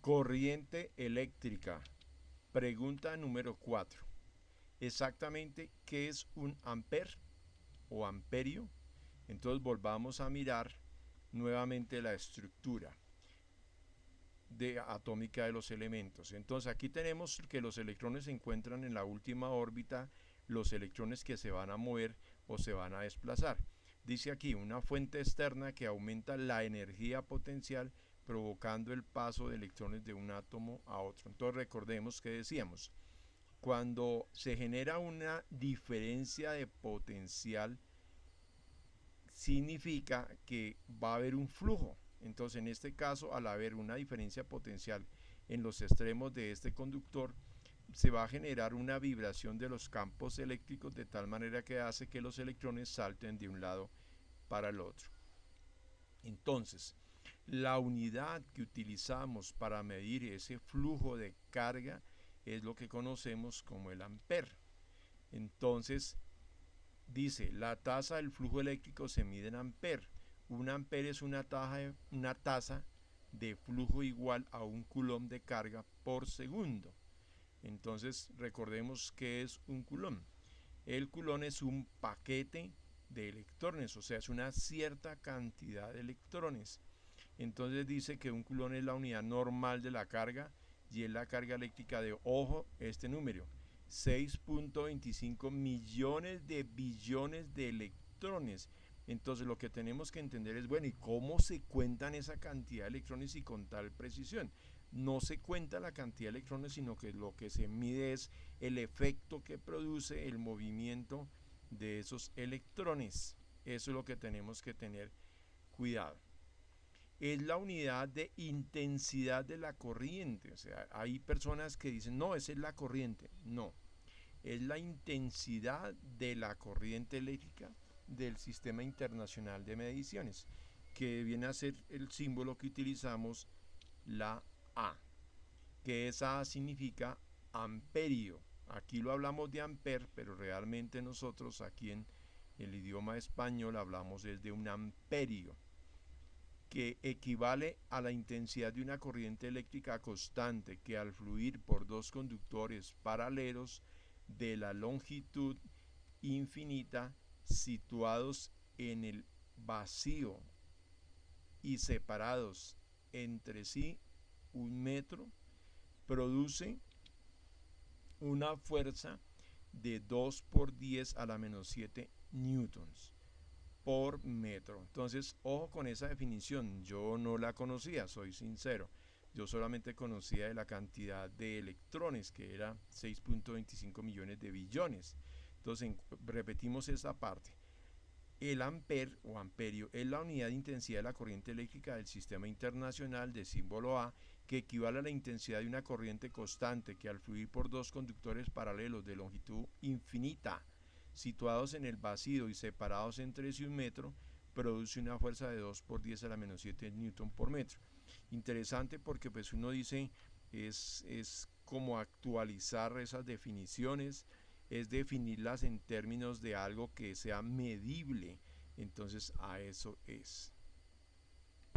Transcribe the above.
Corriente eléctrica. Pregunta número 4. Exactamente, ¿qué es un amper o amperio? Entonces volvamos a mirar nuevamente la estructura atómica de los elementos. Entonces aquí tenemos que los electrones se encuentran en la última órbita, los electrones que se van a mover o se van a desplazar. Dice aquí una fuente externa que aumenta la energía potencial provocando el paso de electrones de un átomo a otro. Entonces recordemos que decíamos, cuando se genera una diferencia de potencial, significa que va a haber un flujo. Entonces en este caso, al haber una diferencia potencial en los extremos de este conductor, se va a generar una vibración de los campos eléctricos de tal manera que hace que los electrones salten de un lado para el otro. Entonces, la unidad que utilizamos para medir ese flujo de carga es lo que conocemos como el amper. Entonces, dice, la tasa del flujo eléctrico se mide en amper. Un amper es una tasa de flujo igual a un coulomb de carga por segundo. Entonces, recordemos que es un coulomb. El coulomb es un paquete de electrones, o sea, es una cierta cantidad de electrones. Entonces dice que un coulomb es la unidad normal de la carga y es la carga eléctrica de, ojo, este número, 6.25 millones de billones de electrones. Entonces lo que tenemos que entender es, bueno, ¿y cómo se cuentan esa cantidad de electrones y con tal precisión? No se cuenta la cantidad de electrones, sino que lo que se mide es el efecto que produce el movimiento de esos electrones. Eso es lo que tenemos que tener cuidado. Es la unidad de intensidad de la corriente. O sea, hay personas que dicen, no, esa es la corriente. No, es la intensidad de la corriente eléctrica del Sistema Internacional de Mediciones, que viene a ser el símbolo que utilizamos, la A, que esa A significa amperio. Aquí lo hablamos de amper, pero realmente nosotros aquí en el idioma español hablamos de un amperio, que equivale a la intensidad de una corriente eléctrica constante que al fluir por dos conductores paralelos de la longitud infinita situados en el vacío y separados entre sí 1 metro, produce una fuerza de 2 por 10 a la menos 7 newtons por metro. Entonces, ojo con esa definición, yo no la conocía, soy sincero. Yo solamente conocía de la cantidad de electrones, que era 6.25 millones de billones. Entonces, repetimos esa parte. El amper o amperio es la unidad de intensidad de la corriente eléctrica del Sistema Internacional de símbolo A, que equivale a la intensidad de una corriente constante que al fluir por dos conductores paralelos de longitud infinita, situados en el vacío y separados entre sí 1 metro, produce una fuerza de 2 por 10 a la menos 7 newton por metro. Interesante porque pues uno dice, es como actualizar esas definiciones, es definirlas en términos de algo que sea medible. Entonces a eso es.